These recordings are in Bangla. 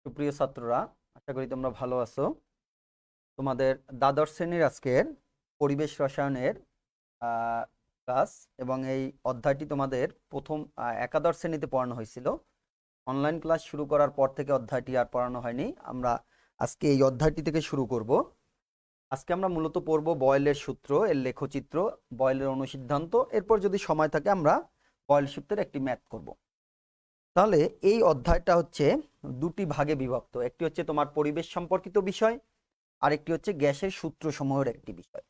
সুপ্রিয় ছাত্ররা, আশা করি তোমরা ভালো আছো। তোমাদের দ্বাদশ শ্রেণীর আজকের পরিবেশ রসায়নের ক্লাস এবং এই অধ্যায়টি তোমাদের প্রথম একাদশ শ্রেণীতে পড়ানো হয়েছিল। অনলাইন ক্লাস শুরু করার পর থেকে অধ্যায়টি আর পড়ানো হয়নি। আমরা আজকে এই অধ্যায়টি থেকে শুরু করব। আজকে আমরা মূলত পড়ব বয়েলের সূত্র, এর লেখচিত্র, বয়েলের অনুসিদ্ধান্ত, এরপর যদি সময় থাকে আমরা বয়েল সূত্রের একটি ম্যাথ করব। তাহলে এই অধ্যায়টা হচ্ছে দুটি ভাগে বিভক্ত। একটি হচ্ছে তোমার পরিবেশ সম্পর্কিত বিষয়, আর একটি হচ্ছে গ্যাসের সূত্রসমূহের একটি বিষয়।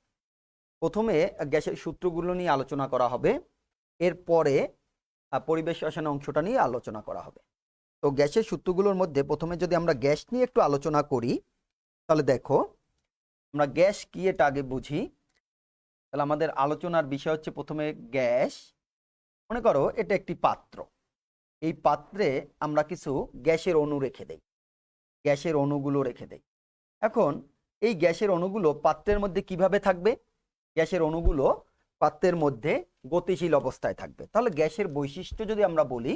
প্রথমে গ্যাসের সূত্রগুলো নিয়ে আলোচনা করা হবে, এরপরে পরিবেশ রসায়ন অংশটা নিয়ে আলোচনা করা হবে। তো গ্যাসের সূত্রগুলোর মধ্যে প্রথমে যদি আমরা গ্যাস নিয়ে একটু আলোচনা করি, তাহলে দেখো আমরা গ্যাস কি এটা আগে বুঝি। তাহলে আমাদের আলোচনার বিষয় হচ্ছে প্রথমে গ্যাস। মনে করো এটা একটি পাত্র, এই পাত্রে আমরা কিছু গ্যাসের অণু রেখে দেই, গ্যাসের অণুগুলো রেখে দেই। এখন এই গ্যাসের অণুগুলো পাত্রের মধ্যে কিভাবে থাকবে? গ্যাসের অণুগুলো পাত্রের মধ্যে গতিশীল অবস্থায় থাকবে। তাহলে গ্যাসের বৈশিষ্ট্য যদি আমরা বলি,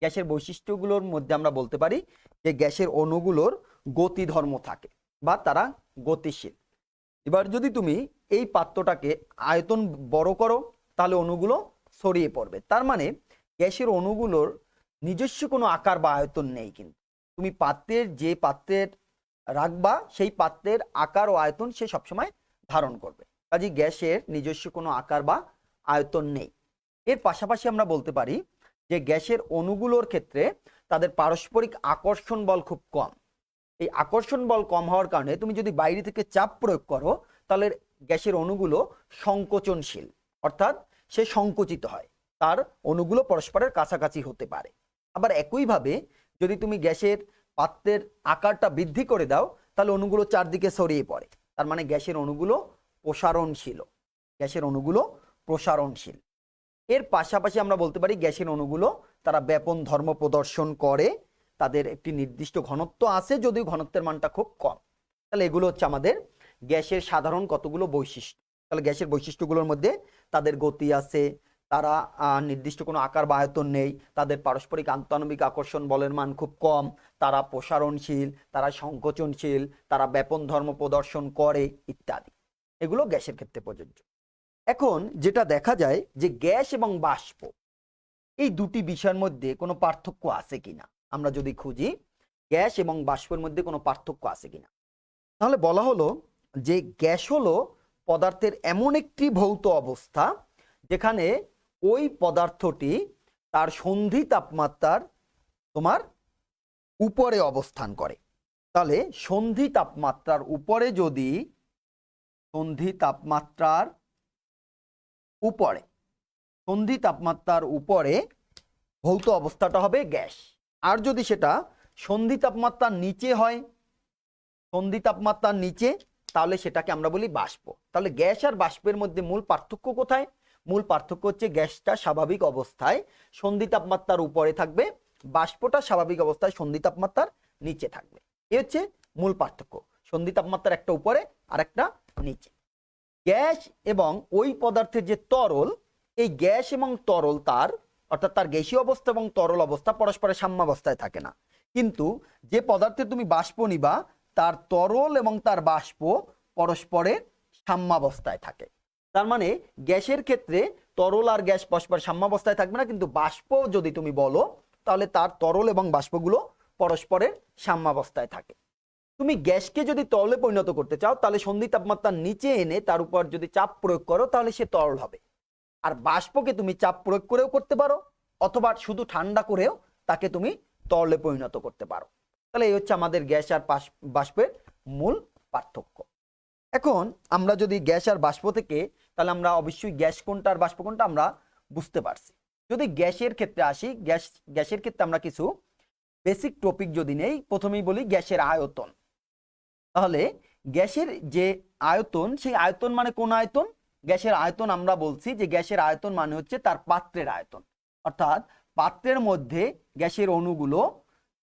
গ্যাসের বৈশিষ্ট্যগুলোর মধ্যে আমরা বলতে পারি যে গ্যাসের অণুগুলোর গতিধর্ম থাকে বা তারা গতিশীল। এবার যদি তুমি এই পাত্রটাকে আয়তন বড় করো, তাহলে অণুগুলো ছড়িয়ে পড়বে। তার মানে গ্যাসের অণুগুলোর নিজস্ব কোনো আকার বা আয়তন নেই, কিন্তু তুমি যে পাত্রের রাখবা সেই পাত্রের আকার ও আয়তন সে সবসময় ধারণ করবে। কাজে গ্যাসের নিজস্ব কোনো আকার বা আয়তন নেই। এর পাশাপাশি আমরা বলতে পারি যে গ্যাসের অণুগুলোর ক্ষেত্রে তাদের পারস্পরিক আকর্ষণ বল খুব কম। এই আকর্ষণ বল কম হওয়ার কারণে তুমি যদি বাইরে থেকে চাপ প্রয়োগ করো, তাহলে গ্যাসের অণুগুলো সংকোচনশীল, অর্থাৎ সে সংকুচিত হয়, তার অণুগুলো পরস্পরের কাছাকাছি হতে পারে। আবার একইভাবে যদি তুমি গ্যাসের পাত্রের আকারটা বৃদ্ধি করে দাও, তাহলে অণুগুলো চারদিকে ছড়িয়ে পড়ে। তার মানে গ্যাসের অণুগুলো প্রসারণশীল, গ্যাসের অণুগুলো প্রসারণশীল। এর পাশাপাশি আমরা বলতে পারি গ্যাসের অণুগুলো তারা ব্যাপন ধর্ম প্রদর্শন করে। তাদের একটি নির্দিষ্ট ঘনত্ব আছে, যদিও ঘনত্বের মানটা খুব কম। তাহলে এগুলো হচ্ছে আমাদের গ্যাসের সাধারণ কতগুলো বৈশিষ্ট্য। তাহলে গ্যাসের বৈশিষ্ট্যগুলোর মধ্যে তাদের গতি আছে, তারা নির্দিষ্ট কোনো আকার বা আয়তন নেই, তাদের পারস্পরিক আন্তঃআণবিক আকর্ষণ বলের মান খুব কম, তারা প্রসারণশীল, তারা সংকোচনশীল, তারা ব্যাপন ধর্ম প্রদর্শন করে ইত্যাদি। এগুলো গ্যাসের ক্ষেত্রে প্রযোজ্য। এখন যেটা দেখা যায় যে গ্যাস এবং বাষ্প এই দুটি বিষয়ের মধ্যে কোনো পার্থক্য আছে কিনা, আমরা যদি খুঁজি গ্যাস এবং বাষ্পের মধ্যে কোনো পার্থক্য আছে কিনা, তাহলে বলা হলো যে গ্যাস হলো পদার্থের এমন একটি ভৌত অবস্থা যেখানে ওই পদার্থটি তার সন্ধি তাপমাত্রার তোমার উপরে অবস্থান করে। তাহলে সন্ধি তাপমাত্রার উপরে, যদি সন্ধি তাপমাত্রার উপরে, সন্ধি তাপমাত্রার উপরে ভৌত অবস্থাটা হবে গ্যাস। আর যদি সেটা সন্ধি তাপমাত্রার নিচে হয়, সন্ধি তাপমাত্রার নিচে, তাহলে সেটাকে আমরা বলি বাষ্প। তাহলে গ্যাস আর বাষ্পের মধ্যে মূল পার্থক্য কোথায়? মূল পার্থক্য হচ্ছে গ্যাসটা স্বাভাবিক অবস্থায় সন্ধি তাপমাত্রার উপরে থাকবে, বাষ্পটা স্বাভাবিক অবস্থায় সন্ধি তাপমাত্রার নিচে থাকবে। এ হচ্ছে মূল পার্থক্য, সন্ধি তাপমাত্রার একটা উপরে আর একটা নিচে। গ্যাস এবং ওই পদার্থের যে তরল, এই গ্যাস এবং তরল তার অর্থাৎ তার গ্যাসীয় অবস্থা এবং তরল অবস্থা পরস্পরের সাম্যাবস্থায় থাকে না। কিন্তু যে পদার্থে তুমি বাষ্প নিবা, তার তরল এবং তার বাষ্প পরস্পরের সাম্যাবস্থায় থাকে। তার মানে গ্যাসের ক্ষেত্রে তরল আর গ্যাস পরস্পর সাম্যাবস্থায় থাকবে না, কিন্তু বাষ্প যদি তুমি বলো, তাহলে তার তরল এবং বাষ্পগুলো পরস্পরের সাম্যাবস্থায় থাকে। তুমি গ্যাসকে যদি তরলে পরিণত করতে চাও, তাহলে সন্ধি তাপমাত্রার নিচে এনে তার উপর যদি চাপ প্রয়োগ করো, তাহলে সে তরল হবে। আর বাষ্পকে তুমি চাপ প্রয়োগ করেও করতে পারো, অথবা শুধু ঠান্ডা করেও তাকে তুমি তরলে পরিণত করতে পারো। তাহলে এই হচ্ছে আমাদের গ্যাস আর বাষ্পের মূল পার্থক্য। এখন আমরা যদি গ্যাস আর বাষ্প থেকে, তাহলে আমরা অবশ্যই গ্যাস কোনটা আর বাষ্প কোনটা আমরা বুঝতে পারছি। যদি গ্যাসের ক্ষেত্রে আসি, গ্যাসের ক্ষেত্রে আমরা কিছু বেসিক টপিক যদি নেই, প্রথমেই বলি গ্যাসের আয়তন। তাহলে গ্যাসের যে আয়তন, সেই আয়তন মানে কোন আয়তন? গ্যাসের আয়তন আমরা বলছি যে গ্যাসের আয়তন মানে হচ্ছে তার পাত্রের আয়তন, অর্থাৎ পাত্রের মধ্যে গ্যাসের অণুগুলো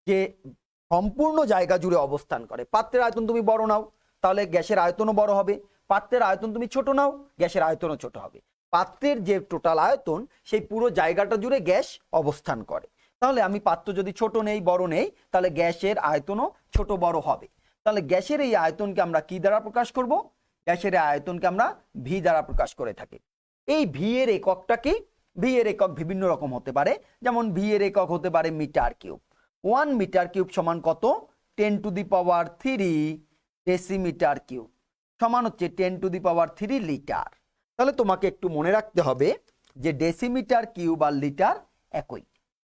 যে সম্পূর্ণ জায়গা জুড়ে অবস্থান করে। পাত্রের আয়তন তুমি বড় নাও, তাহলে গ্যাসের আয়তনও বড় হবে। পাত্রের আয়তন তুমি ছোট নাও, গ্যাসের আয়তনও ছোট হবে। পাত্রের যে টোটাল আয়তন, সেই পুরো জায়গাটা জুড়ে গ্যাস অবস্থান করে। তাহলে আমি পাত্র যদি ছোট নেই বড় নেই তাহলে গ্যাসের আয়তনও ছোট বড় হবে। তাহলে গ্যাসের এই আয়তনকে আমরা কি দ্বারা প্রকাশ করব? গ্যাসের এই আয়তনকে আমরা ভি দ্বারা প্রকাশ করে থাকি। এই ভি এর এককটা কি? ভি এর একক বিভিন্ন রকম হতে পারে, যেমন ভি এর একক হতে পারে মিটার কিউব। 1 মিটার কিউব সমান কত? 10⁻³ ডেসিমিটার কিউব সমান হচ্ছে 10⁻³ লিটার। তাহলে তোমাকে একটু মনে রাখতে হবে যে ডেসিমিটার কিউব আর লিটার একই,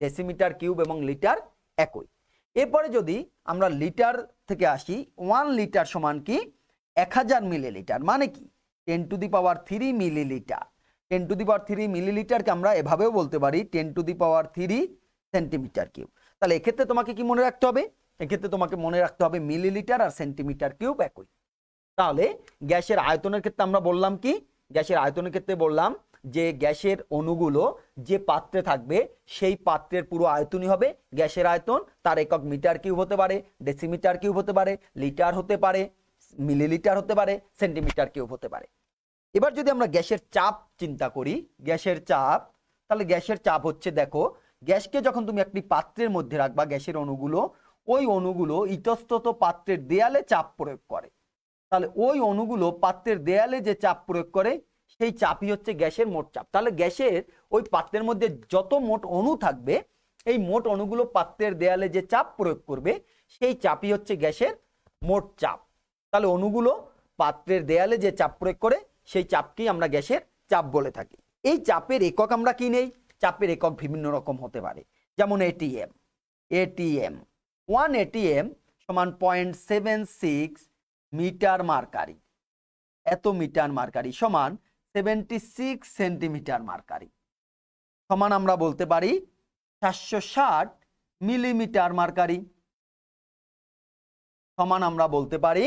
ডেসিমিটার কিউব এবং লিটার একই। এরপরে যদি আমরা লিটার থেকে আসি, 1 লিটার সমান কি? 1000 মিলিলিটার, মানে কি? 10⁻³ মিলিলিটার। 10⁻³ মিলিলিটারকে আমরা এভাবেও বলতে পারি 10⁻³ সেন্টিমিটার কিউব। তাহলে এক্ষেত্রে তোমাকে কি মনে রাখতে হবে? এক্ষেত্রে তোমাকে মনে রাখতে হবে মিলিলিটার আর সেন্টিমিটার কিউব একই। তাহলে গ্যাসের আয়তনের ক্ষেত্রে আমরা বললাম কি? গ্যাসের আয়তনের ক্ষেত্রে বললাম যে গ্যাসের অণুগুলো যে পাত্রে থাকবে সেই পাত্রের পুরো আয়তনই হবে গ্যাসের আয়তন। তার একক মিটার কিউব হতে পারে, ডেসিমিটার কিউব হতে পারে, লিটার হতে পারে, মিলিলিটার হতে পারে, সেন্টিমিটার কিউব হতে পারে। এবার যদি আমরা গ্যাসের চাপ চিন্তা করি, গ্যাসের চাপ, তাহলে গ্যাসের চাপ হচ্ছে, দেখো গ্যাসকে যখন তুমি একটি পাত্রের মধ্যে রাখবা, গ্যাসের অণুগুলো, ওই অণুগুলো ইতস্তত পাত্রের দেয়ালে চাপ প্রয়োগ করে। তাহলে ওই অণুগুলো পাত্রের দেয়ালে যে চাপ প্রয়োগ করে সেই চাপই হচ্ছে গ্যাসের মোট চাপ। তাহলে গ্যাসের ওই পাত্রের মধ্যে যত মোট অণু থাকবে, এই মোট অণুগুলো পাত্রের দেয়ালে যে চাপ প্রয়োগ করবে সেই চাপই হচ্ছে গ্যাসের মোট চাপ। তাহলে অণুগুলো পাত্রের দেয়ালে যে চাপ প্রয়োগ করে সেই চাপকেই আমরা গ্যাসের চাপ বলে থাকি। এই চাপের একক আমরা কি নেই? চাপের একক বিভিন্ন রকম হতে পারে, যেমন এটিএম। এটিএম 1 এটিএম সমান 0.76 মিটার মার্কারি। এত মিটার মার্কারি সমান 76 সেন্টিমিটার মার্কারি সমান আমরা বলতে পারি 760 মিলিমিটার মার্কারি সমান আমরা বলতে পারি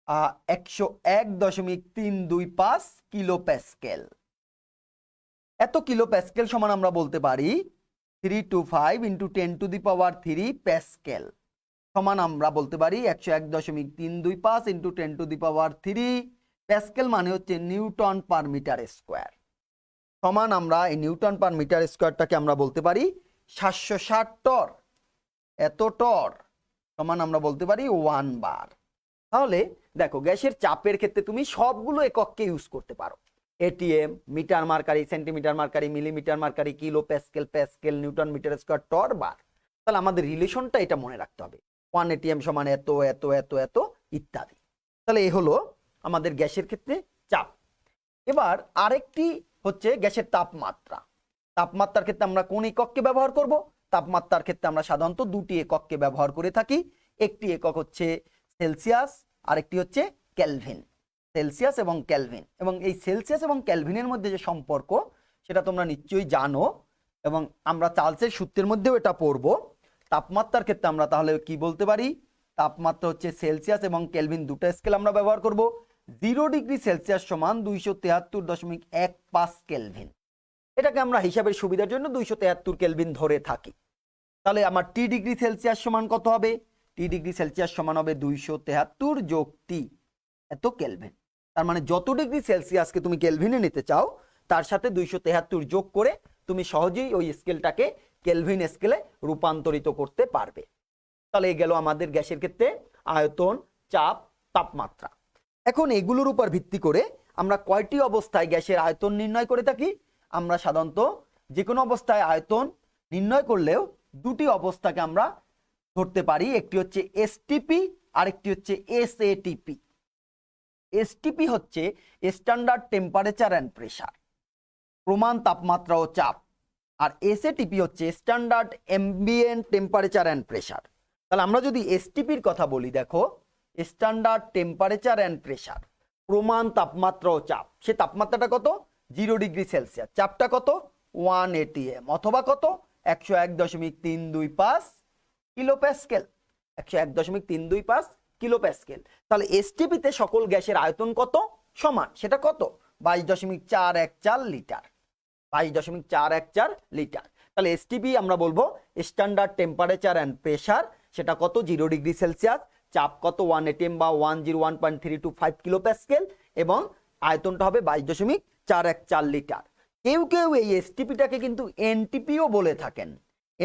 101.325 কিলো প্যাসকেল। এত কিলো প্যাসকেল সমান আমরা বলতে পারি 325 × 10⁻³ প্যাসকেল সমান আমরা বলতে পারি 101.325 × 10⁻³ প্যাসকেল, মানে হচ্ছে নিউটন পার মিটার স্কোয়ার। সমান আমরা এই নিউটন পার মিটার স্কোয়ারটাকে আমরা বলতে পারি 760 টর। এত টর সমান আমরা বলতে পারি 1 বার। তাহলে দেখো গ্যাসের চাপের ক্ষেত্রে তুমি সবগুলো একককে ইউজ করতে পারো, ATM, metre mercury, centimetre mercury, millimetre mercury, kilo pascal, pascal, newton metre square, torr, bar. তাহলে আমাদের রিলেশনটা এটা মনে রাখতে হবে, 1 এটিএম সমান এত এত এত এত ইত্যাদি। তাহলে এই হলো আমাদের গ্যাসের ক্ষেত্রে চাপ। এবার আরেকটি হচ্ছে গ্যাসের তাপমাত্রা। তাপমাত্রার ক্ষেত্রে আমরা কোন একককে ব্যবহার করব? তাপমাত্রার ক্ষেত্রে আমরা সাধারণত দুটি একককে ব্যবহার করে থাকি। একটি একক হচ্ছে সেলসিয়াস, আরেকটি হচ্ছে কেলভিন। সেলসিয়াস এবং কেলভিন, এবং এই সেলসিয়াস এবং কেলভিনের মধ্যে যে সম্পর্ক সেটা তোমরা নিশ্চয়ই জানো, এবং আমরা চার্লসের সূত্রের মধ্যেও এটা পড়ব। তাপমাত্রার ক্ষেত্রে আমরা তাহলে কি বলতে পারি? তাপমাত্রা হচ্ছে সেলসিয়াস এবং কেলভিন দুটো স্কেল আমরা ব্যবহার করব। 0 ডিগ্রি সেলসিয়াস সমান 273.15 কেলভিন। এটাকে আমরা হিসাবের সুবিধার জন্য 273 কেলভিন ধরে থাকি। তাহলে আমার টি ডিগ্রি সেলসিয়াস সমান কত হবে? টি ডিগ্রি সেলসিয়াস সমান হবে 273 যোগ টি, এত কেলভিন। তার মানে যত ডিগ্রি সেলসিয়াসকে তুমি কেলভিনে নিতে চাও তার সাথে 273 যোগ করে তুমি সহজেই ওই স্কেলটাকে কেলভিন স্কেলে রূপান্তরিত করতে পারবে। তাহলে এই গেল আমাদের গ্যাসের ক্ষেত্রে আয়তন, চাপ, তাপমাত্রা। এখন এগুলোর উপর ভিত্তি করে আমরা কয়টি অবস্থায় গ্যাসের আয়তন নির্ণয় করে থাকি? আমরা সাধারণত যে কোনো অবস্থায় আয়তন নির্ণয় করলেও দুটি অবস্থাকে আমরা ধরতে পারি, একটি হচ্ছে এসটিপি আর একটি হচ্ছে এসএটিপি। এসটিপি হচ্ছে স্ট্যান্ডার্ড টেম্পারেচার অ্যান্ড প্রেসার, প্রমাণ তাপমাত্রা ও চাপ, আর এসএটিপি হচ্ছে standard ambient temperature and pressure. তাহলে আমরা যদি এসটিপির কথা বলি, দেখো স্ট্যান্ডার্ড টেম্পারেচার অ্যান্ড প্রেসার, প্রমাণ তাপমাত্রা ও চাপ, সে তাপমাত্রাটা কত? 0 ডিগ্রি সেলসিয়াস, চাপটা কত? 1 এটিএম, অথবা কত? 101.325 কিলো প্যাসকেল, 101.325 কিলো প্যাসকেল। তাহলে এসটিপিতে সকল গ্যাসের আয়তন কত? সমান, সেটা কত? 22.414 লিটার, 22.414 লিটার। তাহলে এসটিপি আমরা বলবো স্ট্যান্ডার্ড টেম্পারেচার অ্যান্ড প্রেসার, সেটা কত? 0 ডিগ্রি সেলসিয়াস, চাপ কত? 1 এটিএম বা 101.325 কিলো প্যাসকেল, এবং আয়তনটা হবে 22.414 লিটার। কেউ কেউ এই এসটিপিটাকে কিন্তু এনটিপিও বলে থাকেন।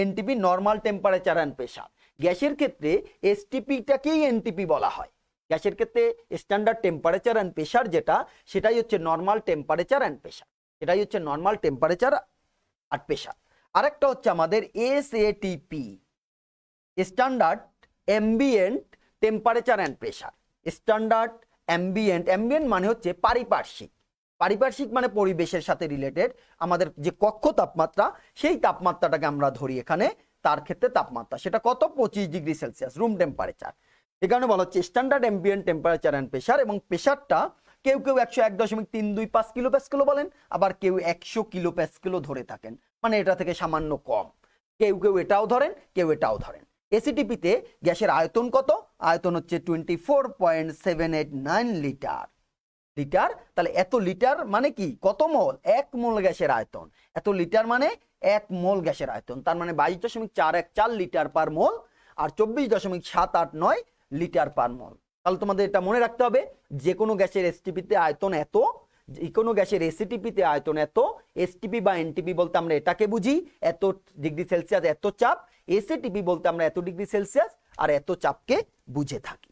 NTP normal temperature and pressure. গ্যাসের ক্ষেত্রে এসটিপিটাকেই এনটিপি বলা হয়। গ্যাসের ক্ষেত্রে স্ট্যান্ডার্ড টেম্পারেচার অ্যান্ড প্রেশার যেটা, সেটাই হচ্ছে নর্মাল টেম্পারেচার অ্যান্ড প্রেশার, সেটাই হচ্ছে নর্মাল টেম্পারেচার আর প্রেশার। আরেকটা হচ্ছে আমাদের এসএটিপি, standard ambient temperature and pressure. Standard ambient, ambient মানে হচ্ছে পারিপার্শ্বিক, পারিপার্শ্বিক মানে পরিবেশের সাথে রিলেটেড। আমাদের যে কক্ষ তাপমাত্রা, সেই তাপমাত্রাটাকে আমরা ধরি এখানে, তার ক্ষেত্রে তাপমাত্রা সেটা কত, 25 ডিগ্রি সেলসিয়াস রুম টেম্পারেচার। এই কারণে বলা হচ্ছে standard ambient temperature and pressure. এবং প্রেশারটা কেউ কেউ 101.325 কিলো প্যাসকেলও বলেন, আবার কেউ 100 কিলো প্যাসকেলও ধরে থাকেন, মানে এটা থেকে সামান্য কম। কেউ কেউ এটাও ধরেন, কেউ এটাও ধরেন। এসিটিপিতে গ্যাসের আয়তন কত, আয়তন হচ্ছে 24.789 লিটার। লিটার, তাহলে এত লিটার মানে কি, কত মোল, 1 মোল গ্যাসের আয়তন। এত লিটার মানে 1 মোল গ্যাসের আয়তন, তার মানে 22.414 লিটার পার মোল, আর 24.789 লিটার পার মোল। তাহলে তোমাদের এটা মনে রাখতে হবে, যে কোনো গ্যাসের এসটিপিতে আয়তন এত, যে কোনো গ্যাসের এসিটিপিতে আয়তন এত। এসটিপি বা এনটিপি বলতে আমরা এটাকে বুঝি, এত ডিগ্রি সেলসিয়াস এত চাপ। এসিটিপি বলতে আমরা এত ডিগ্রি সেলসিয়াস আর এত চাপকে বুঝে থাকি।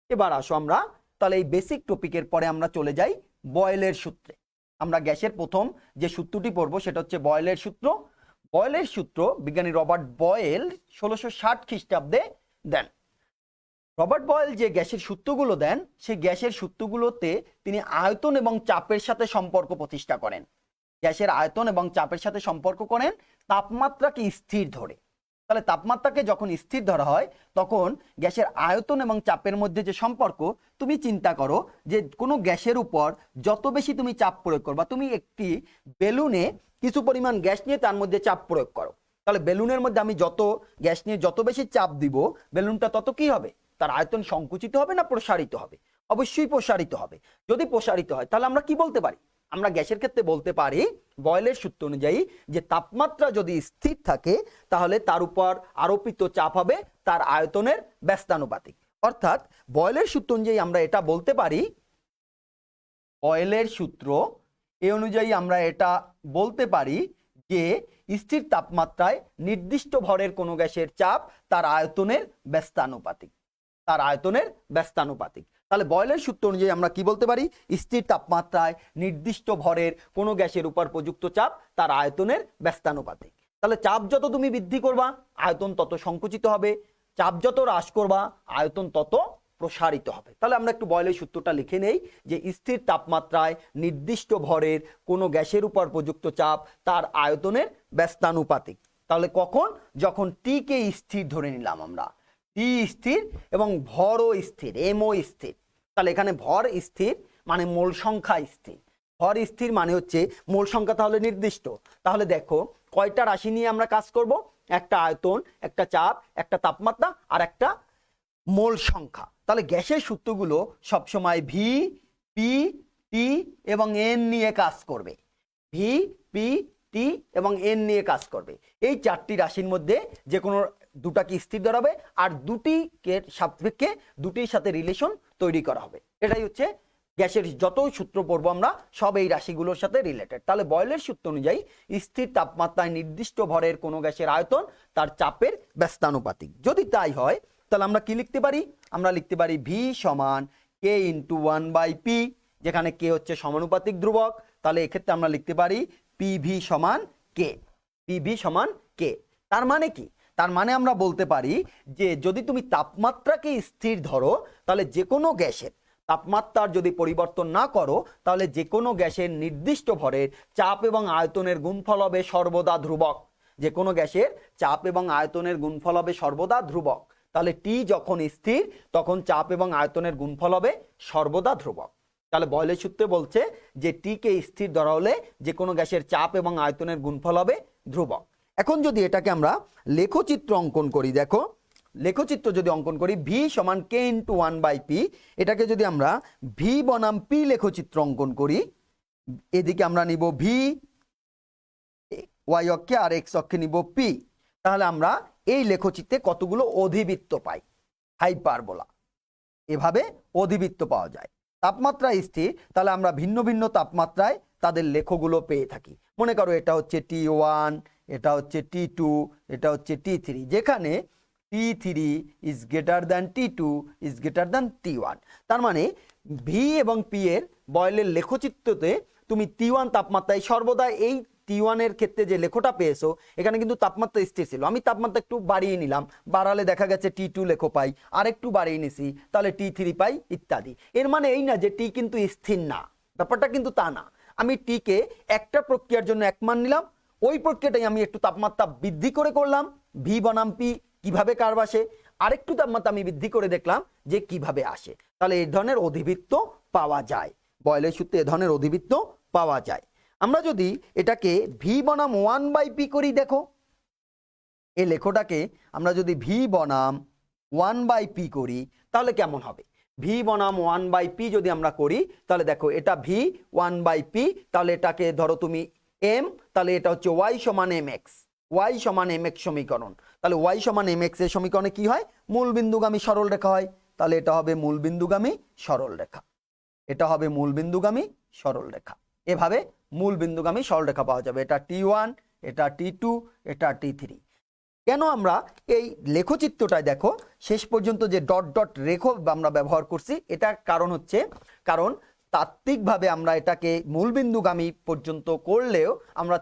এবার আসো আমরা তাহলে এই বেসিক টপিকের পরে আমরা চলে যাই বয়েলের সূত্রে। আমরা গ্যাসের প্রথম যে সূত্রটি পড়বো সেটা হচ্ছে বয়েলের সূত্র। বয়েলের সূত্র বিজ্ঞানী রবার্ট বয়েল 1660 খ্রিস্টাব্দে দেন। রবার্ট বয়েল যে গ্যাসের সূত্রগুলো দেন, সেই গ্যাসের সূত্রগুলোতে তিনি আয়তন এবং চাপের সাথে সম্পর্ক প্রতিষ্ঠা করেন। গ্যাসের আয়তন এবং চাপের সাথে সম্পর্ক করেন তাপমাত্রাকে স্থির ধরে। তাহলে তাপমাত্রাকে যখন স্থির ধরা হয়, তখন গ্যাসের আয়তন এবং চাপের মধ্যে যে সম্পর্ক, তুমি চিন্তা করো যে কোনো গ্যাসের উপর যত বেশি তুমি চাপ প্রয়োগ করবা, তুমি একটি বেলুনে কিছু পরিমাণ গ্যাস নিয়ে তার মধ্যে চাপ প্রয়োগ করো, তাহলে বেলুনের মধ্যে আমি যত গ্যাস নিয়ে যত বেশি চাপ দিব, বেলুনটা তত কি হবে, তার আয়তন সংকুচিত হবে না প্রসারিত হবে? অবশ্যই প্রসারিত হবে। যদি প্রসারিত হয় তাহলে আমরা কি বলতে পারি, আমরা গ্যাসের ক্ষেত্রে বলতে পারি বয়েলের সূত্র অনুযায়ী যে তাপমাত্রা যদি স্থির থাকে, তাহলে তার উপর আরোপিত চাপ হবে তার আয়তনের ব্যস্তানুপাতিক। অর্থাৎ বয়েলের সূত্র অনুযায়ী আমরা এটা বলতে পারি, বয়েলের সূত্র এ অনুযায়ী আমরা এটা বলতে পারি যে স্থির তাপমাত্রায় নির্দিষ্ট ভরের কোনো গ্যাসের চাপ তার আয়তনের ব্যস্তানুপাতিক, তার আয়তনের ব্যস্তানুপাতিক। তাহলে বয়েলের সূত্র অনুযায়ী আমরা কি বলতে পারি, স্থির তাপমাত্রায় নির্দিষ্ট ভরের কোনো গ্যাসের উপর প্রযুক্ত চাপ তার আয়তনের ব্যস্তানুপাতিক। তাহলে চাপ যত তুমি বৃদ্ধি করবা, আয়তন তত সংকুচিত হবে, চাপ যত হ্রাস করবা, আয়তন তত প্রসারিত হবে। তাহলে আমরা একটু বয়েলের সূত্রটা লিখে নেই যে স্থির তাপমাত্রায় নির্দিষ্ট ভরের কোনো গ্যাসের উপর প্রযুক্ত চাপ তার আয়তনের ব্যস্তানুপাতিক। তাহলে কখন, যখন টি কে স্থির ধরে নিলাম আমরা, টি স্থির এবং ভরও স্থির, এমও স্থির। তাহলে এখানে ভর স্থির মানে মোল সংখ্যা স্থির, ভর স্থির মানে হচ্ছে মোল সংখ্যা তাহলে নির্দিষ্ট। তাহলে দেখো কয়টা রাশি নিয়ে আমরা কাজ করব, একটা আয়তন, একটা চাপ, একটা তাপমাত্রা আর একটা মোল সংখ্যা। তাহলে গ্যাসের সূত্রগুলো সবসময় ভি, পি, টি এবং এন নিয়ে কাজ করবে। ভি, পি, টি এবং এন নিয়ে কাজ করবে। এই চারটি রাশির মধ্যে যে কোনো দুটাকে স্থির ধরাবে, আর দুটিকে সাপেক্ষে দুটির সাথে রিলেশন তৈরি করা হবে। এটাই হচ্ছে গ্যাসের যত সূত্র পড়বো আমরা সব এই রাশিগুলোর সাথে রিলেটেড। তাহলে বয়েলের সূত্র অনুযায়ী স্থির তাপমাত্রায় নির্দিষ্ট ভরের কোনো গ্যাসের আয়তন তার চাপের ব্যস্তানুপাতিক। যদি তাই হয় তাহলে আমরা কি লিখতে পারি, আমরা লিখতে পারি ভি সমান কে ইন্টু 1/p, যেখানে কে হচ্ছে সমানুপাতিক ধ্রুবক। তাহলে এক্ষেত্রে আমরা লিখতে পারি পিভি সমান কে, পিভি সমান কে। তার মানে কি, তার মানে আমরা বলতে পারি যে যদি তুমি তাপমাত্রাকে স্থির ধরো, তাহলে যে কোনো গ্যাসের তাপমাত্রার যদি পরিবর্তন না করো, তাহলে যে কোনো গ্যাসের নির্দিষ্ট ভরের চাপ এবং আয়তনের গুণফল হবে সর্বদা ধ্রুবক। যে কোনো গ্যাসের চাপ এবং আয়তনের গুণফল হবে সর্বদা ধ্রুবক। তাহলে টি যখন স্থির, তখন চাপ এবং আয়তনের গুণফল হবে সর্বদা ধ্রুবক। তাহলে বয়েলের সূত্রে বলছে যে টি কে স্থির ধরা হলে যে কোনো গ্যাসের চাপ এবং আয়তনের গুণফল হবে ধ্রুবক। এখন যদি এটাকে আমরা লেখচিত্র অঙ্কন করি, দেখো লেখচিত্র যদি অঙ্কন করি ভি সমান কে ইন্টু 1/p, এটাকে যদি আমরা ভি বনাম পি লেখচিত্র অঙ্কন করি, এদিকে আমরা নিব ভি ওয়াই অক্ষে আর এক্স অক্ষে নিব পি, তাহলে আমরা এই লেখচিত্রে কতগুলো অধিবৃত্ত পাই, হাইপারবোলা। এভাবে অধিবৃত্ত পাওয়া যায়। তাপমাত্রা স্থির, তাহলে আমরা ভিন্ন ভিন্ন তাপমাত্রায় তাদের লেখগুলো পেয়ে থাকি। মনে করো এটা হচ্ছে T1, এটা হচ্ছে T2, এটা হচ্ছে T3, যেখানে T3 is greater than T2 is greater than T1। তার মানে ভি এবং পি এর বয়েলের লেখচিত্রতে তুমি T1 তাপমাত্রায় সর্বদা এই T1 এর ক্ষেত্রে যে লেখটা পেয়েছো এখানে কিন্তু তাপমাত্রা স্থির ছিল, আমি তাপমাত্রা একটু বাড়িয়ে নিলাম, বাড়ালে দেখা গেছে T2 লেখো পাই, আর একটু বাড়িয়ে নিছি তাহলে T3 পাই ইত্যাদি। এর মানে এই না যে টি কিন্তু স্থির না, ব্যাপারটা কিন্তু তা না। আমি টিকে একটা প্রক্রিয়ার জন্য 1 মান নিলাম, ওই প্রক্রিয়াটাই আমি একটু তাপমাত্রা বৃদ্ধি করে করলাম, ভি বনাম পি কিভাবে কার্ভ আসে, আরেকটু তাপমাত্রা আমি বৃদ্ধি করে দেখলাম যে কিভাবে আসে। তাহলে এই ধরনের অধিবৃত্ত পাওয়া যায়, বয়েলের সূত্রে এ ধরনের অধিবৃত্ত পাওয়া যায়। আমরা যদি এটাকে ভি বনাম 1/p করি, দেখো এই লেখটাকে আমরা যদি ভি বনাম 1/p করি তাহলে কেমন হবে। ভি বনাম 1/p যদি আমরা করি তাহলে দেখো এটা ভি 1/p, তাহলে এটাকে ধরো তুমি এম, তাহলে এটা হচ্ছে ওয়াই সমান এম এক্স, ওয়াই সমান এম এক্স সমীকরণ। তাহলে ওয়াই সমান এম এক্স এর সমীকরণে কি হয়, মূল বিন্দুগামী সরল রেখা হয়, তাহলে এটা হবে মূল বিন্দুগামী সরল রেখা, এটা হবে মূল বিন্দুগামী সরল রেখা। এভাবে মূল বিন্দুগামী সরল রেখা পাওয়া যাবে। এটা T1, এটা T2, এটা T3। কেন আমরা এই লেখচিত্রটায় দেখো শেষ পর্যন্ত যে ডট ডট রেখো আমরা ব্যবহার করছি, এটার কারণ হচ্ছে কারণ তাত্ত্বিকভাবে আমরা এটাকে মূলবিন্দুগামী পর্যন্ত করলেও আমরা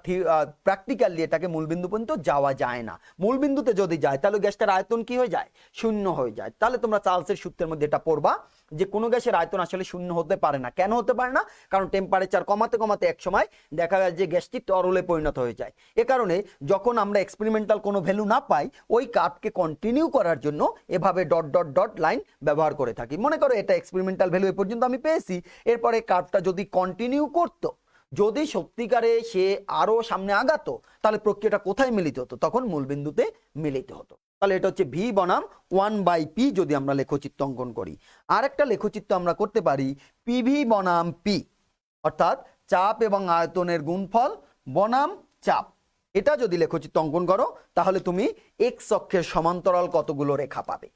প্র্যাকটিক্যালি এটাকে মূলবিন্দু পর্যন্ত যাওয়া যায় না। মূলবিন্দুতে যদি যায় তাহলে গ্যাসটার আয়তন কি হয়ে যায়, শূন্য হয়ে যায়। তাহলে তোমরা চার্লসের সূত্রের মধ্যে এটা পড়বা যে কোনো গ্যাসের আয়তন আসলে শূন্য হতে পারে না। কেন হতে পারে না, কারণ টেম্পারেচার কমাতে কমাতে এক সময় দেখা যায় যে গ্যাসটি তরলে পরিণত হয়ে যায়। এ কারণে যখন আমরা এক্সপেরিমেন্টাল কোনো ভ্যালু না পাই ওই কার্ভকে কন্টিনিউ করার জন্য এভাবে ডট ডট ডট লাইন ব্যবহার করে থাকি। মনে করো এটা এক্সপেরিমেন্টাল ভ্যালু এ পর্যন্ত আমি পেয়েছি, এরপরে কার্ভটা যদি কন্টিনিউ করতো, যদি সত্যিকারে সে আরো সামনে আগাতো তাহলে প্রক্রিয়াটা কোথায় মিলিত হতো, তখন মূলবিন্দুতে মিলিত হতো। তাহলে এটা হচ্ছে ভি বনাম 1/p যদি আমরা লেখচিত্র অঙ্কন করি। আর একটা লেখচিত্র আমরা করতে পারি পিভি বনাম পি, অর্থাৎ চাপ এবং আয়তনের গুণফল বনাম চাপ। এটা যদি লেখচিত্র অঙ্কন করো তাহলে তুমি এক্স অক্ষের সমান্তরাল কতগুলো রেখা পাবে,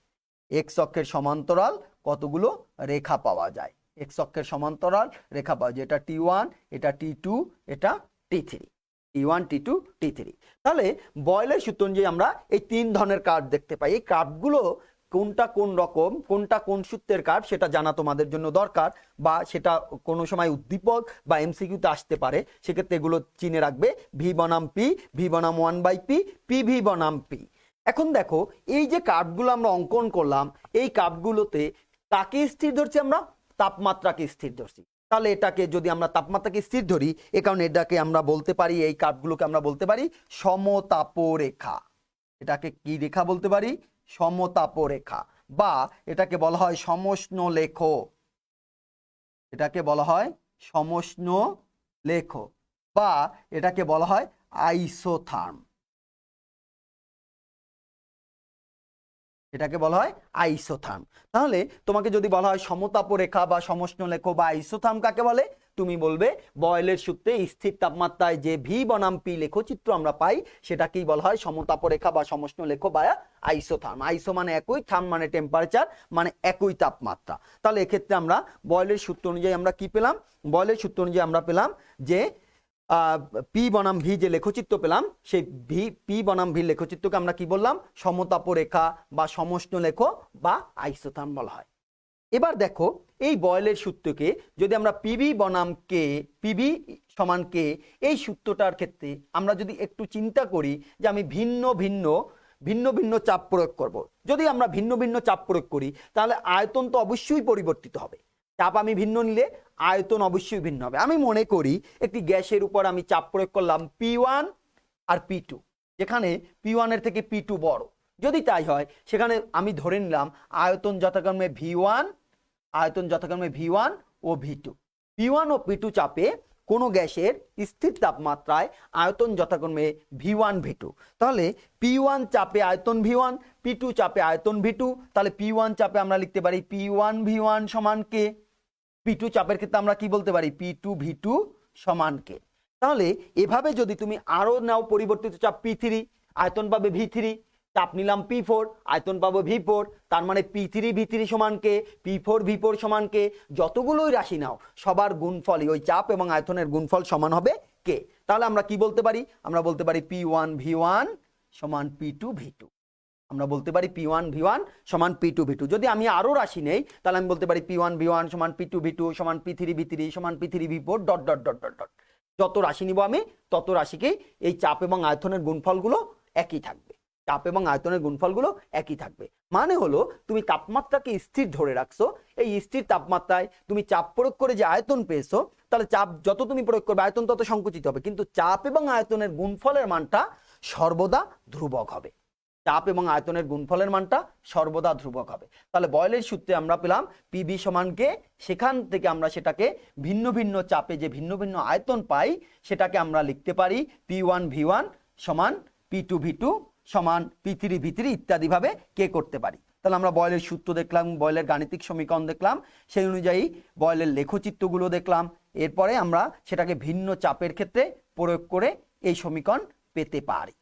এক্স অক্ষের সমান্তরাল কতগুলো রেখা পাওয়া যায়, এক্স অক্ষের সমান্তরাল রেখা পাওয়া যায়। এটা T1, এটা T2, এটা T3, T1, T2, T3। তাহলে বয়েলের সূত্র অনুযায়ী আমরা এই 3 ধরনের কার্ভ দেখতে পাই। এই কার্ভগুলো কোনটা কোন রকম, কোনটা কোন সূত্রের কার্ভ সেটা জানা তোমাদের জন্য দরকার, বা সেটা কোনো সময় উদ্দীপক বা এমসিকিউতে আসতে পারে, সেক্ষেত্রে এগুলো চিনে রাখবে। ভি বনাম পি, ভি বনাম 1/p, পিভি বনাম পি। এখন দেখো এই যে কার্ভগুলো আমরা অঙ্কন করলাম, এই কার্ভগুলোতে কাকে স্থির ধরছি আমরা, তাপমাত্রাকে স্থির ধরছি। তাহলে এটাকে যদি আমরা তাপমাত্রাকে স্থির ধরি, এ কারণে এটাকে আমরা বলতে পারি, এই কার্ভগুলোকে আমরা বলতে পারি সমতাপরেখা। এটাকে কি রেখা বলতে পারি, সমতাপরেখা, বা এটাকে বলা হয় সমষ্ণলেখ, এটাকে বলা হয় সমষ্ণলেখ, বা এটাকে বলা হয় আইসোথার্ম, এটাকে বলা হয় আইসোথার্ম। তাহলে তোমাকে যদি বলা হয় সমতাপরেখা বা সমষ্ণলেখ বা আইসোথার্ম কাকে বলে, তুমি বলবে বয়েলের সূত্রে স্থির তাপমাত্রায় যে ভি বনাম পি লেখচিত্র আমরা পাই সেটাকেই বলা হয় সমতাপরেখা বা সমষ্ণলেখ বা আইসোথার্ম। আইসো মানে একই, থার্ম মানে টেম্পারেচার, মানে একই তাপমাত্রা। তাহলে এক্ষেত্রে আমরা বয়েলের সূত্র অনুযায়ী আমরা কি পেলাম, বয়েলের সূত্র অনুযায়ী আমরা পেলাম যে পি বনাম ভি যে লেখচিত্র পেলাম, সেই ভি পি বনাম ভি লেখচিত্রকে আমরা কি বললাম, সমতাপরেখা বা সমষ্ণলেখ বা আইসোথার্ম বলা হয়। এবার দেখো এই বয়েলের সূত্রকে যদি আমরা পিভি বনাম কে, পিভি সমান কে, এই সূত্রটার ক্ষেত্রে আমরা যদি একটু চিন্তা করি যে আমি ভিন্ন ভিন্ন চাপ প্রয়োগ করব। যদি আমরা ভিন্ন ভিন্ন চাপ প্রয়োগ করি তাহলে আয়তন তো অবশ্যই পরিবর্তিত হবে। চাপ আমি ভিন্ন নিলে আয়তন অবশ্যই ভিন্ন হবে। আমি মনে করি একটি গ্যাসের উপর আমি চাপ প্রয়োগ করলাম P1 আর P2, যেখানে P1 এর থেকে P2 বড়। যদি তাই হয় সেখানে আমি ধরে নিলাম আয়তন যথাক্রমে V1, আয়তন যথাক্রমে V1 ও V2। P1 ও P2 চাপে কোনো গ্যাসের স্থির তাপমাত্রায় আয়তন যথাক্রমে V1, V2। তাহলে P1 চাপে আয়তন V1, P2 চাপে আয়তন V2। তাহলে P1 চাপে আমরা লিখতে পারি P1 V1 সমান কে, P2 চাপের ক্ষেত্রে আমরা কি বলতে পারি P2 V2 সমান কে। তাহলে এভাবে যদি তুমি আরো নাও পরিবর্তিত চাপ P3, আয়তন পাবে V3, চাপ নিলাম P4, আয়তন পাবো V4, তার মানে P3 V3 সমান কে, P4 V4 সমান কে। যতগুলোই রাশি নাও সবার গুণফলই ওই চাপ এবং আয়তনের গুণফল সমান হবে কে। তাহলে আমরা কি বলতে পারি? আমরা বলতে পারি P1V1 সমান P2V2। আমরা বলতে পারি P1V1 সমান P2V2। যদি আমি আরো রাশি নেই তাহলে আমি বলতে পারি P1V1 সমান P2V2 সমান P3V3 সমান P3V4 dot dot dot dot dot. যত রাশি নিব আমি তত রাশিকেই এই চাপ এবং আয়তনের গুণফলগুলো একই থাকবে। চাপ এবং আয়তনের গুণফলগুলো একই থাকবে। মানে হলো তুমি তাপমাত্রাকে স্থির ধরে রাখছো, এই স্থির তাপমাত্রায় তুমি চাপ প্রয়োগ করে যে আয়তন পেয়েছো, তাহলে চাপ যত তুমি প্রয়োগ করবে আয়তন তত সংকুচিত হবে, কিন্তু চাপ এবং আয়তনের গুণফলের মানটা সর্বদা ধ্রুবক হবে। চাপ এবং আয়তনের গুণফলের মানটা সর্বদা ধ্রুবক হবে। তাহলে বয়লের সূত্রে আমরা পেলাম পিভি সমান কে, সেখান থেকে আমরা সেটাকে ভিন্ন ভিন্ন চাপে যে ভিন্ন ভিন্ন আয়তন পাই সেটাকে আমরা লিখতে পারি P1V1 সমান P2V2 সমান P3V3 ইত্যাদি ভাবে কে করতে পারি। তাহলে আমরা বয়লের সূত্র দেখলাম, বয়লের গাণিতিক সমীকরণ দেখলাম, সেই অনুযায়ী বয়লের লেখচিত্রগুলো দেখলাম। এরপরে আমরা সেটাকে ভিন্ন চাপের ক্ষেত্রে প্রয়োগ করে এই সমীকরণ পেতে পারি।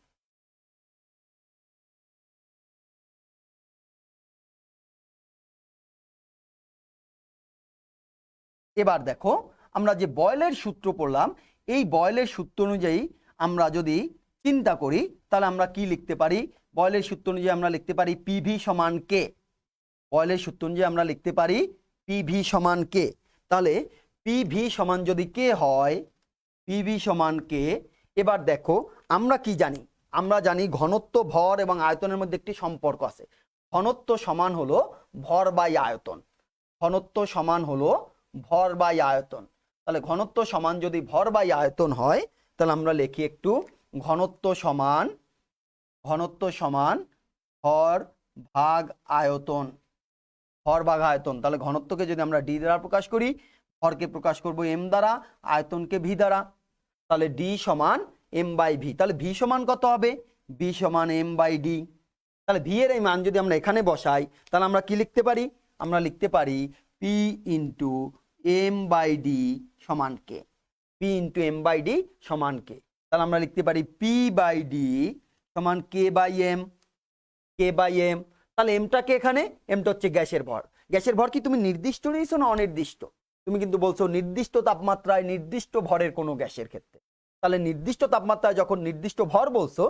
এবার দেখো আমরা যে বয়লের সূত্র পড়লাম, এই বয়লের সূত্র অনুযায়ী আমরা যদি চিন্তা করি তাহলে আমরা কি লিখতে পারি? বয়লের সূত্র অনুযায়ী আমরা লিখতে পারি পিভি সমান কে। বয়লের সূত্র অনুযায়ী আমরা লিখতে পারি পিভি সমান কে। তাহলে পিভি সমান যদি কে হয়, পিভি সমান কে, এবার দেখো আমরা কি জানি? আমরা জানি ঘনত্ব, ভর এবং আয়তনের মধ্যে একটি সম্পর্ক আছে। ঘনত্ব সমান হলো ভর বাই আয়তন। ঘনত্ব সমান হলো ভর বাই আয়তন। তাহলে ঘনত্ব সমান যদি ভর বাই আয়তন হয় তাহলে আমরা লিখি একটু ঘনত্ব সমান ভর ভাগ আয়তন। ভর ভাগ আয়তন। তাহলে ঘনত্বকে যদি আমরা ডি দ্বারা প্রকাশ করি, ভরকে প্রকাশ করব এম দ্বারা, আয়তনকে ভি দ্বারা। তাহলে ডি সমান এম বাই ভি। তাহলে ভি সমান কত হবে? ভি সমান এম বাই ডি। তাহলে ভি এর এই মান যদি আমরা এখানে বসাই তাহলে আমরা কি লিখতে পারি? আমরা লিখতে পারি P into M by D সমান K. P into M by D সমান কে। তাহলে আমরা লিখতে পারি পি বাই ডি সমান K by M. K by M. তাহলে এমটাকে এখানে, এমটা হচ্ছে গ্যাসের ভর। গ্যাসের ভর কি তুমি নির্দিষ্ট নিয়েছো না অনির্দিষ্ট? তুমি কিন্তু বলছো নির্দিষ্ট তাপমাত্রায় নির্দিষ্ট ভরের কোনো গ্যাসের ক্ষেত্রে। তাহলে নির্দিষ্ট তাপমাত্রায় যখন নির্দিষ্ট ভর বলছো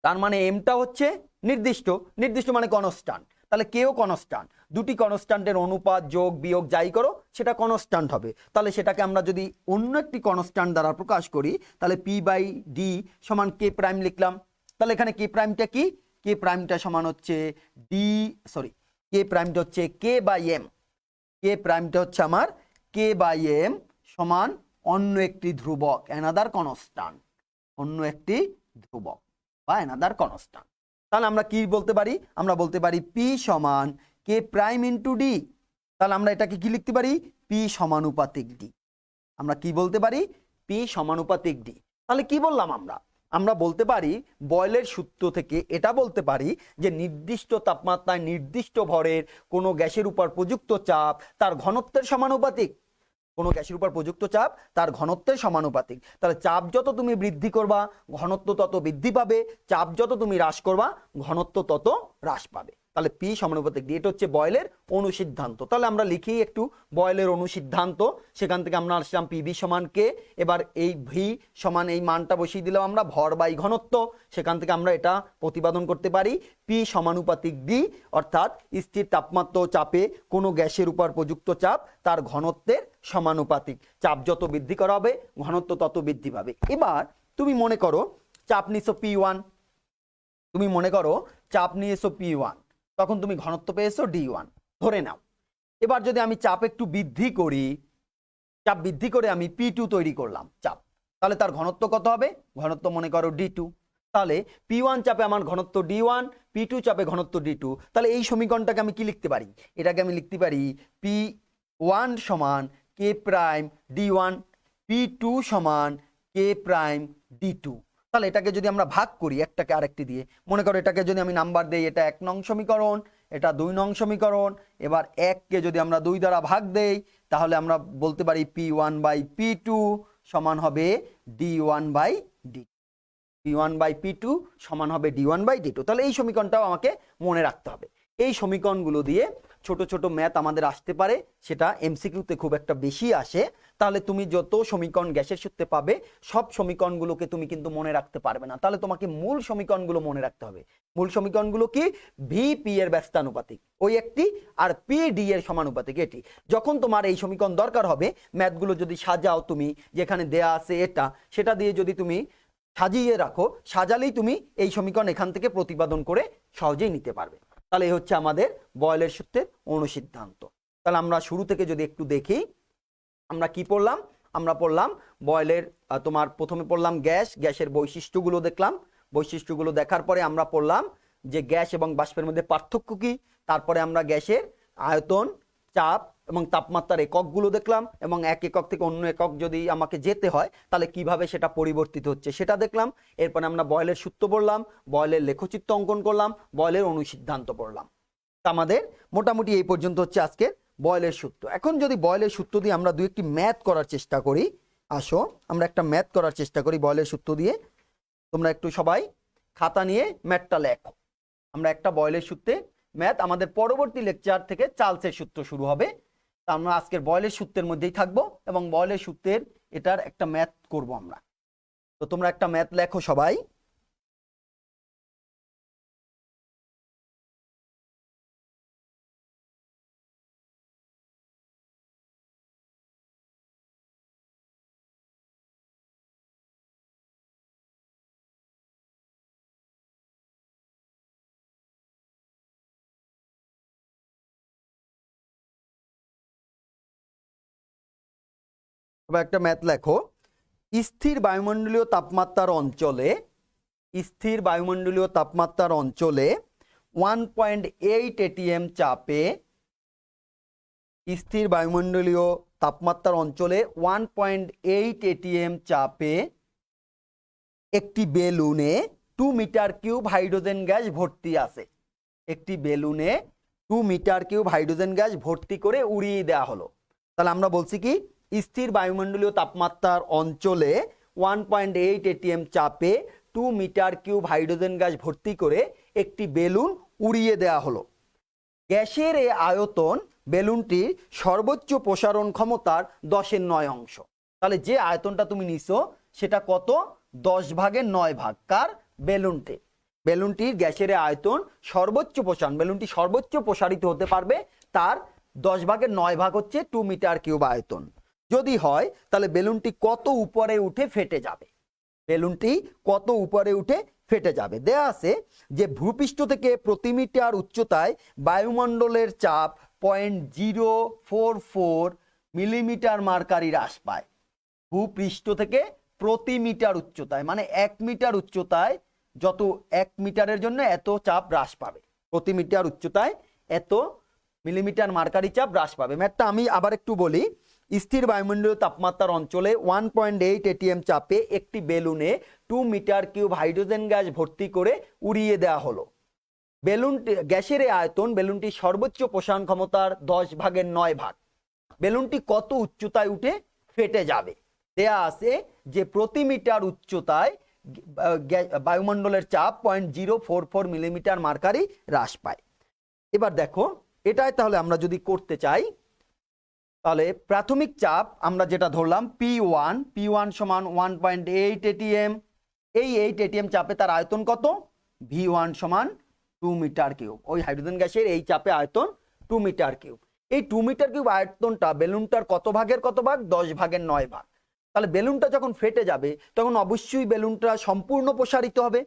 তার মানে এমটা হচ্ছে নির্দিষ্ট। নির্দিষ্ট মানে কনস্ট্যান্ট। তাহলে কেও কনস্ট্যান্ট। দুটি কনস্ট্যান্টের অনুপাত, যোগ বিয়োগ যাই করো সেটা কনস্ট্যান্ট হবে। তাহলে সেটাকে আমরা যদি অন্য একটি কনস্ট্যান্ট দ্বারা প্রকাশ করি তাহলে পি বাই ডি সমান কে প্রাইম লিখলাম। তাহলে এখানে কে প্রাইমটা কি? কে প্রাইমটা সমান হচ্ছে কে প্রাইমটা হচ্ছে কে বাই এম। কে প্রাইমটা হচ্ছে আমার কে বাই এম সমান অন্য একটি ধ্রুবক, অ্যানাদার কনস্ট্যান্ট। অন্য একটি ধ্রুবক বা অ্যানাদার কনস্ট্যান্ট। তাহলে আমরা কি বলতে পারি? আমরা বলতে পারি পি সমান কে প্রাইম ইন্টু ডি। তাহলে আমরা এটাকে কি লিখতে পারি? পি সমানুপাতিক ডি। আমরা কি বলতে পারি? পি সমানুপাতিক ডি। তাহলে কি বললাম আমরা? আমরা বলতে পারি বয়লের সূত্র থেকে এটা বলতে পারি যে নির্দিষ্ট তাপমাত্রায় নির্দিষ্ট ভরের কোনো গ্যাসের উপর প্রযুক্ত চাপ তার ঘনত্বের সমানুপাতিক। কোনো গ্যাসের উপর প্রযুক্ত চাপ তার ঘনত্বের সমানুপাতিক। তাহলে চাপ যত তুমি বৃদ্ধি করবা ঘনত্ব তত বৃদ্ধি পাবে, চাপ যত তুমি হ্রাস করবা ঘনত্ব তত হ্রাস পাবে। তাহলে পি সমানুপাতিক ডি, এটা হচ্ছে বয়লের অনুসিদ্ধান্ত। তাহলে আমরা লিখি একটু বয়লের অনুসিদ্ধান্ত। সেখান থেকে আমরা আসলাম পিভি সমান কে। এবার এই ভি সমান এই মানটা বসিয়ে দিলাম আমরা ভর বাই ঘনত্ব। সেখান থেকে আমরা এটা প্রতিপাদন করতে পারি পি সমানুপাতিক ডি, অর্থাৎ স্থির তাপমাত্রা ও চাপে কোনো গ্যাসের উপর প্রযুক্ত চাপ তার ঘনত্বের সমানুপাতিক। চাপ যত বৃদ্ধি করা হবে ঘনত্ব তত বৃদ্ধি পাবে। এবার তুমি মনে করো চাপ নিছো P1, তুমি মনে করো চাপ নিয়েছো P1, তখন তুমি ঘনত্ব পেয়েছো D1 ধরে নাও। এবার যদি আমি চাপ একটু বৃদ্ধি করি, চাপ বৃদ্ধি করে আমি P2 তৈরি করলাম চাপ, তাহলে তার ঘনত্ব কত হবে? ঘনত্ব মনে করো D2। তাহলে P1 চাপে আমার ঘনত্ব D1, P2 চাপে ঘনত্ব D2। তাহলে এই সমীকরণটাকে আমি কি লিখতে পারি? এটাকে আমি লিখতে পারি P1 সমান K প্রাইম D1, P2 সমান K প্রাইম D2। তাহলে এটাকে যদি আমরা ভাগ করি একটাকে আরেকটি দিয়ে, মনে করো এটাকে যদি আমি নাম্বার দেই, এটা 1 নং সমীকরণ, এটা 2 নং সমীকরণ। এবার 1 কে যদি আমরা 2 দ্বারা ভাগ দেই তাহলে আমরা বলতে পারি P1 বাই P2 সমান হবে D1 by D2। P1 by P2 সমান হবে D1 বাই D2। তাহলে এই সমীকরণটাও আমাকে মনে রাখতে হবে। এই সমীকরণগুলো দিয়ে ছোট ছোট ম্যাথ আমাদের আসতে পারে, সেটা এমসিকিউতে খুব একটা বেশি আসে। তাহলে তুমি যত সমীকরণ গ্যাসের সূত্রে পাবে সব সমীকরণগুলোকে তুমি কিন্তু মনে রাখতে পারবে না। তাহলে তোমাকে মূল সমীকরণগুলো মনে রাখতে হবে। মূল সমীকরণগুলো কি? ভি পি এর ব্যস্তানুপাতিক ওই একটি, আর পি ডি এর সমানুপাতিক এটি। যখন তোমার এই সমীকরণ দরকার হবে, ম্যাথগুলো যদি সাজাও তুমি, যেখানে দেয়া আছে এটা সেটা দিয়ে যদি তুমি সাজিয়ে রাখো, সাজালেই তুমি এই সমীকরণ এখান থেকে প্রতিপাদন করে সহজেই নিতে পারবে। তাহলে এই হচ্ছে আমাদের বয়েলের সূত্রের অনুসিদ্ধান্ত। তাহলে আমরা শুরু থেকে যদি একটু দেখি, আমরা কি পড়লাম? আমরা পড়লাম বয়েলের, তোমার প্রথমে পড়লাম গ্যাসের বৈশিষ্ট্যগুলো দেখলাম। বৈশিষ্ট্যগুলো দেখার পরে আমরা পড়লাম যে গ্যাস এবং বাষ্পের মধ্যে পার্থক্য কি। তারপরে আমরা গ্যাসের আয়তন, চাপ এবং তাপমাত্রার এককগুলো দেখলাম, এবং এক একক থেকে অন্য একক যদি আমাকে যেতে হয় তাহলে কিভাবে সেটা পরিবর্তিত হচ্ছে সেটা দেখলাম। এরপরে আমরা বয়েলের সূত্র পড়লাম, বয়েলের লেখচিত্র অঙ্কন করলাম, বয়েলের অনুসিদ্ধান্ত পড়লাম। আমাদের মোটামুটি এই পর্যন্ত হচ্ছে আজকের বয়েলের সূত্র। এখন যদি বয়েলের সূত্র দিয়ে আমরা দু একটি ম্যাথ করার চেষ্টা করি, আসো আমরা একটা ম্যাথ করার চেষ্টা করি বয়েলের সূত্র দিয়ে। তোমরা একটু সবাই খাতা নিয়ে ম্যাথটা লেখো। আমরা একটা বয়েলের সূত্রে ম্যাথ, আমাদের পরবর্তী লেকচার থেকে চার্লসের সূত্র শুরু হবে। তা আমরা আজকের বয়েলের সূত্রের মধ্যেই থাকবো এবং বয়েলের সূত্রের এটার একটা ম্যাথ করব আমরা। তো তোমরা একটা ম্যাথ লেখো সবাই। একটা ম্যাথ লেখো। স্থির বায়ুমণ্ডলীয় তাপমাত্রার অঞ্চলে, স্থির বায়ুমণ্ডলীয় তাপমাত্রার অঞ্চলে 1.8 atm চাপে, স্থির বায়ুমণ্ডলীয় তাপমাত্রার অঞ্চলে 1.8 atm চাপে একটি বেলুনে 2 মিটার কিউব হাইড্রোজেন গ্যাস ভর্তি আছে। একটি বেলুনে 2 মিটার কিউব হাইড্রোজেন গ্যাস ভর্তি করে উড়িয়ে দেওয়া হলো। তাহলে আমরা বলছি কি, স্থির বায়ুমণ্ডলীয় তাপমাত্রার অঞ্চলে 1.8 atm চাপে 2 মিটার কিউব হাইড্রোজেন গ্যাস ভর্তি করে একটি বেলুন উড়িয়ে দেওয়া হলো। গ্যাসের এই আয়তন বেলুনটির সর্বোচ্চ প্রসারণ ক্ষমতার 10/9 অংশ। তাহলে যে আয়তনটা তুমি নিছো সেটা কত? 10/9 ভাগ। কার? বেলুনটি। বেলুনটির গ্যাসের আয়তন সর্বোচ্চ প্রসারণ, বেলুনটি সর্বোচ্চ প্রসারিত হতে পারবে, তার 10/9 ভাগ হচ্ছে 2 মিটার কিউব আয়তন। যদি হয় তাহলে বেলুনটি কত উপরে উঠে ফেটে যাবে? বেলুনটি কত উপরে উঠে ফেটে যাবে? দেয়া আছে যে ভূপৃষ্ঠ থেকে প্রতি মিটার উচ্চতায় বায়ুমণ্ডলের চাপ 0.044 মিলিমিটার মার্কারি হ্রাস পায়। ভূপৃষ্ঠ থেকে প্রতি মিটার উচ্চতায়, মানে 1 মিটার উচ্চতায় যত 1 মিটারের জন্য এত চাপ হ্রাস পাবে, প্রতি মিটার উচ্চতায় এত মিলিমিটার মার্কারি চাপ হ্রাস পাবে। ম্যাথটা আমি আবার একটু বলি। স্থির বায়ুমণ্ডলীয় তাপমাত্রার অঞ্চলে 1.8 atm চাপে একটি বেলুনে 2 মিটার কিউব হাইড্রোজেন গ্যাস ভর্তি করে উড়িয়ে দেওয়া হলো। বেলুনটি, গ্যাসের আয়তন বেলুনটির সর্বোচ্চ প্রসারণ ক্ষমতার 10/9 ভাগ। বেলুনটি কত উচ্চতায় উঠে ফেটে যাবে? দেয়া আছে যে প্রতি মিটার উচ্চতায় বায়ুমণ্ডলের চাপ 0.044 মিলিমিটার মার্কারি হ্রাস পায়। এবার দেখো, এটাই তাহলে আমরা যদি করতে চাই, তাহলে প্রাথমিক চাপ আমরা যেটা ধরলাম P1 সমান 1.8 atm। এই 8 atm চাপে তার আয়তন কত? V1 সমান 2 মিটার কিউব। ওই হাইড্রোজেন গ্যাসের এই চাপে আয়তন 2 মিটার কিউব। এই 2 মিটার কিউব আয়তনটা বেলুনটার কত ভাগের কত ভাগ? 10/9 ভাগ। তাহলে বেলুনটা যখন ফেটে যাবে তখন অবশ্যই বেলুনটা সম্পূর্ণ প্রসারিত হবে।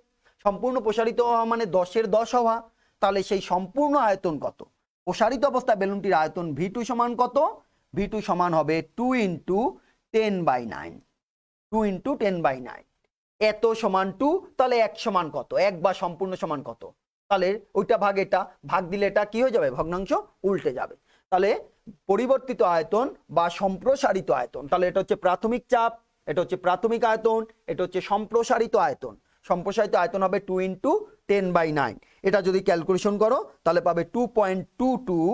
সম্পূর্ণ প্রসারিত হওয়া মানে 10/10 হওয়া। তাহলে সেই সম্পূর্ণ আয়তন কত? প্রসারিত অবস্থায় বেলুনটির আয়তন V2 সমান কত? V2 সমান হবে 2 × 10/9। 2 × 10/9 এত সমান 2। তাহলে 1 সমান কত? 1 বা সম্পূর্ণ সমান কত? তাহলে ওইটা ভাগ এটা, ভাগ দিলে এটা কি হয়ে যাবে? ভগ্নাংশ উল্টে যাবে। তাহলে পরিবর্তিত আয়তন বা সম্প্রসারিত আয়তন, তাহলে এটা হচ্ছে প্রাথমিক চাপ, এটা হচ্ছে প্রাথমিক আয়তন, এটা হচ্ছে সম্প্রসারিত আয়তন। সম্প্রসারিত আয়তন হবে 2 × 10/9। এটা যদি ক্যালকুলেশন করো তাহলে পাবে 2.22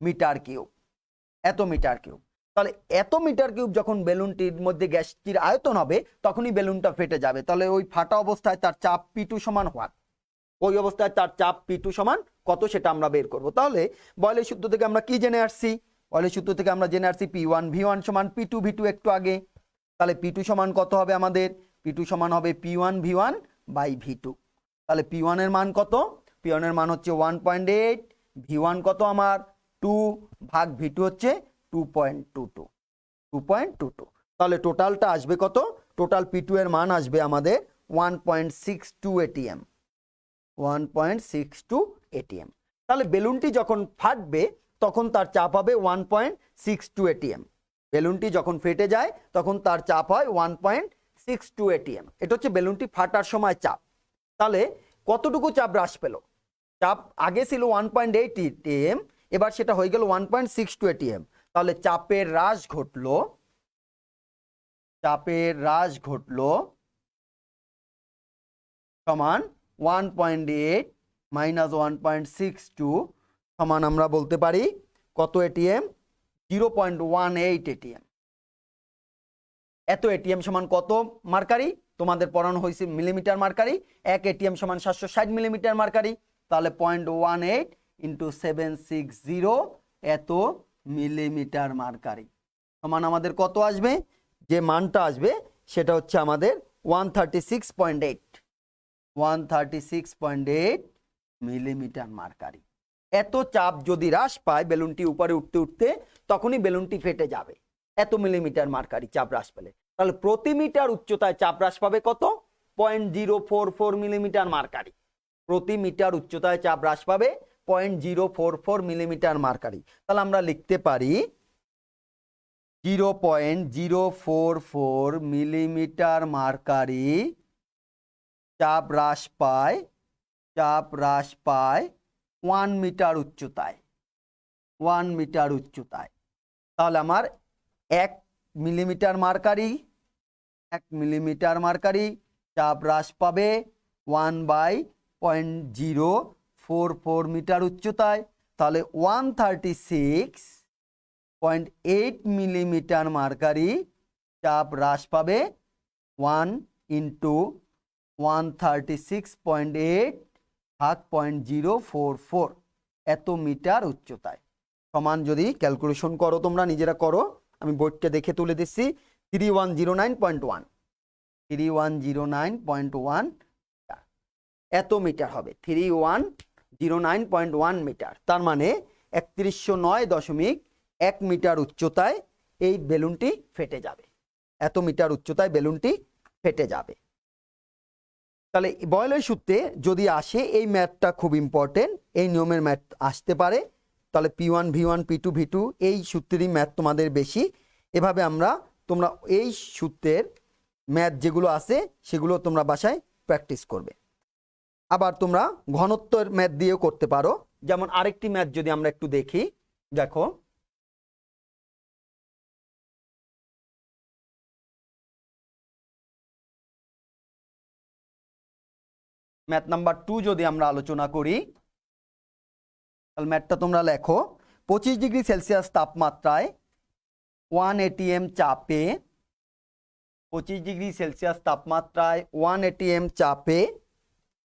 মিটার কিউব। এত মিটার কিউব। তাহলে এত মিটার কিউব যখন বেলুনটির মধ্যে গ্যাসটির আয়তন হবে তখনই বেলুনটা ফেটে যাবে। তাহলে ওই ফাটা অবস্থায় তার চাপ P2 সমান হওয়ার, ওই অবস্থায় তার চাপ P2 সমান কত সেটা আমরা বের করব। তাহলে বয়লের সূত্র থেকে আমরা কি জেনে আসছি? বয়লের সূত্র থেকে আমরা জেনে আসছি P1V1 সমান P2V2 একটু আগে। তাহলে P2 সমান কত হবে আমাদের? P2 সমান হবে P1V1 বাই V2। তাহলে P1 এর মান কত? P1 এর মান হচ্ছে 1.8, V1 কত আমার 2 ভাগ V2 হচ্ছে 2.22। তাহলে টোটালটা আসবে কত? টোটাল P2 এর মান আসবে আমাদের 1.62 ATM। 1.62 ATM। তাহলে বেলুনটি যখন ফাটবে তখন তার চাপ হবে 1.62 ATM। বেলুনটি যখন ফেটে যায় তখন তার চাপ হয় 1.62 ATM। এটা হচ্ছে বেলুনটি ফাটার সময় চাপ। তাহলে কতটুকু চাপ হ্রাস পেল? চাপ আগে ছিল 1.8 ATM, এবার সেটা হয়ে গেল 1.62 ATM। তাহলে চাপের হ্রাস ঘটলো, সমান 1.8 মাইনাস 1.62 সমান আমরা বলতে পারি কত এটিএম? 0.18 এটিএম। এত এটিএম সমান কত মার্কারি? তোমাদের পড়ানো হয়েছে মিলিমিটার মার্কারি। 1 এটিএম সমান 760 মিলিমিটার মার্কারি। তাহলে 0.18 ইন্টু 760 এত মিলিমিটার মার্কারি সমান আমাদের কত আসবে? যে মানটা আসবে সেটা হচ্ছে আমাদের 136.8 মিলিমিটার মার্কারি। এত চাপ যদি হ্রাস পায় বেলুনটি উপরে উঠতে উঠতে, তখনই বেলুনটি ফেটে যাবে। এত মিলিমিটার মার্কারি চাপ হ্রাস পেলে। তাহলে প্রতি মিটার উচ্চতায় চাপ হ্রাস পাবে কত? 0.044 মিলিমিটার মার্কারি। প্রতি মিটার উচ্চতায় চাপ হ্রাস পাবে 0.044 মিলিমিটার মার্কারি। তাহলে আমরা লিখতে পারি 0.044 মিলিমিটার মার্কারি চাপ হ্রাস পায় 1 মিটার উচ্চতায়। 1 মিটার উচ্চতায়। তাহলে আমার 1 মিলিমিটার মার্কারি চাপ হ্রাস পাবে 1/044 মিটার উচ্চতায়। তাহলে 136.8 মিলিমিটার মার্কারি চাপ হ্রাস পাবে 1 ইন্টু 136.8 ভাগ 0.044 এত মিটার উচ্চতায় সমান। যদি ক্যালকুলেশন করো, তোমরা নিজেরা করো, আমি বোর্ডটা দেখে তুলে দিচ্ছি। 3109.1 এত মিটার হবে। 3109.1 মিটার। তার মানে 3109.1 মিটার উচ্চতায় এই বেলুনটি ফেটে যাবে। এত মিটার উচ্চতায় বেলুনটি ফেটে যাবে। তাহলে বয়লের সূত্রে যদি আসে, এই ম্যাথটা খুব ইম্পর্টেন্ট, এই নিয়মের ম্যাথ আসতে পারে। তাহলে P1V1 P2V2 এই সূত্রেরই ম্যাথ তোমাদের বেশি। এভাবে তোমরা এই সূত্রের ম্যাথ যেগুলো আছে সেগুলো তোমরা বাসায় প্র্যাকটিস করবে। আবার তোমরা ঘনত্বের ম্যাথ দিয়েও করতে পারো। যেমন আরেকটি ম্যাথ যদি আমরা একটু দেখি, দেখো ম্যাথ নাম্বার 2 যদি আমরা আলোচনা করি, তাহলে ম্যাথটা তোমরা লেখো। 25 ডিগ্রি সেলসিয়াস তাপমাত্রায় 1 ATM চাপে 25 ডিগ্রি সেলসিয়াস তাপমাত্রায় 1 ATM চাপে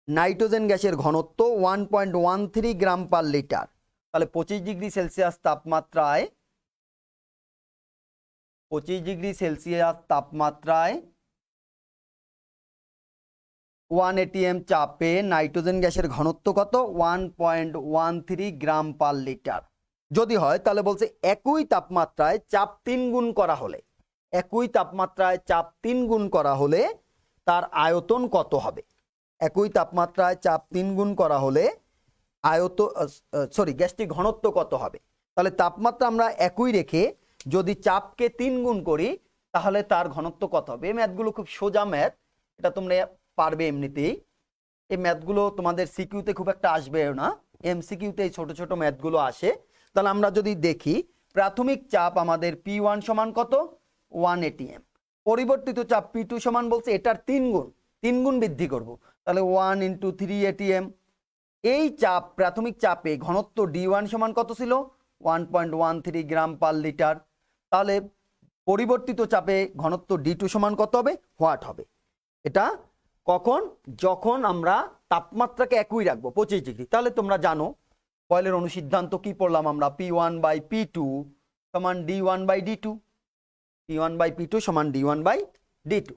নাইট্রোজেন গ্যাসের ঘনত্ব 1.13 গ্রাম পার লিটার। তাহলে 25 ডিগ্রি সেলসিয়াস তাপমাত্রায় 1 ATM চাপে নাইট্রোজেন গ্যাসের ঘনত্ব কত? 1.13 গ্রাম পার লিটার যদি হয়, তাহলে বলছে একই তাপমাত্রায় চাপ 3 গুণ করা হলে, একই তাপমাত্রায় চাপ 3 গুণ করা হলে তার আয়তন কত হবে? একই তাপমাত্রায় চাপ 3 গুণ করা হলে গ্যাসটির ঘনত্ব কত হবে? তাহলে তাপমাত্রা আমরা একই রেখে যদি চাপকে 3 গুণ করি তাহলে তার ঘনত্ব কত হবে? এই ম্যাথগুলো খুব সোজা ম্যাথ, এটা তোমরা পারবে এমনিতেই। এই ম্যাথগুলো তোমাদের সিকিউতে খুব একটা আসবে না, এমসিকিউতে এই ছোট ছোট ম্যাথগুলো আসে। তাহলে আমরা যদি দেখি, প্রাথমিক চাপ আমাদের P1 সমান কত? 1 ATM। পরিবর্তিত চাপ P2 সমান বলছে এটার 3 গুণ বৃদ্ধি করব। তাহলে 1 ইন্টু 3 ATM। এই চাপ, প্রাথমিক চাপে ঘনত্ব D1 সমান কত ছিল? 1.13 গ্রাম পার লিটার। তাহলে পরিবর্তিত চাপে ঘনত্ব D2 সমান কত হবে? হোয়াট হবে? এটা কখন? যখন আমরা তাপমাত্রাকে একই রাখবো 25 ডিগ্রি। তাহলে তোমরা জানো বয়েলের অনুসিদ্ধান্ত কি পড়লাম আমরা? P1/P2 সমান D1/D2, P1/P2 সমান D1/D2।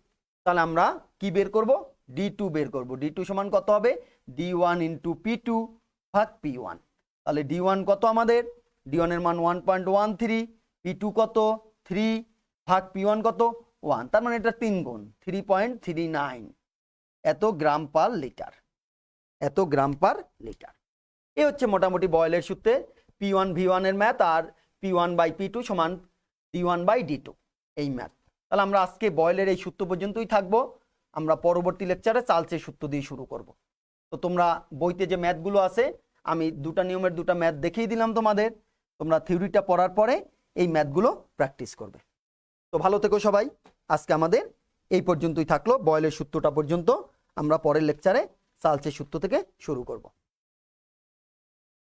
তাহলে আমরা কি বের করব? D2 বের করব। D2 সমান কত হবে? D1 × P2 ভাগ P1। তাহলে D1 কত আমাদের? D1 এর মান 1.13, P2 কত? 3 ভাগ P1 কত? 1। তার মানে এটা 3 গুণ, 3.39 এত গ্রাম পার লিটার, এত গ্রাম পার লিটার। এই হচ্ছে মোটামুটি বয়েলের সূত্রে P1V1 এর ম্যাথ আর P1/P2 সমান D1/D2 এই ম্যাথ। তাহলে আমরা আজকে বয়েলের এই সূত্র পর্যন্তই থাকবো। আমরা পরবর্তী লেকচারে চার্লসের সূত্র দিয়ে শুরু করব। তো তোমরা বইতে যে ম্যাথগুলো আছে আমি দুটা নিয়মের দুটা ম্যাথ দেখিয়ে দিলাম তোমাদের, তোমরা থিওরিটা পড়ার পরে এই ম্যাথগুলো প্র্যাকটিস করবে। তো ভালো থেকো সবাই। আজকে আমাদের এই পর্যন্তই থাকলো, বয়েলের সূত্রটা পর্যন্ত। আমরা পরের লেকচারে চার্লসের সূত্র থেকে শুরু করব।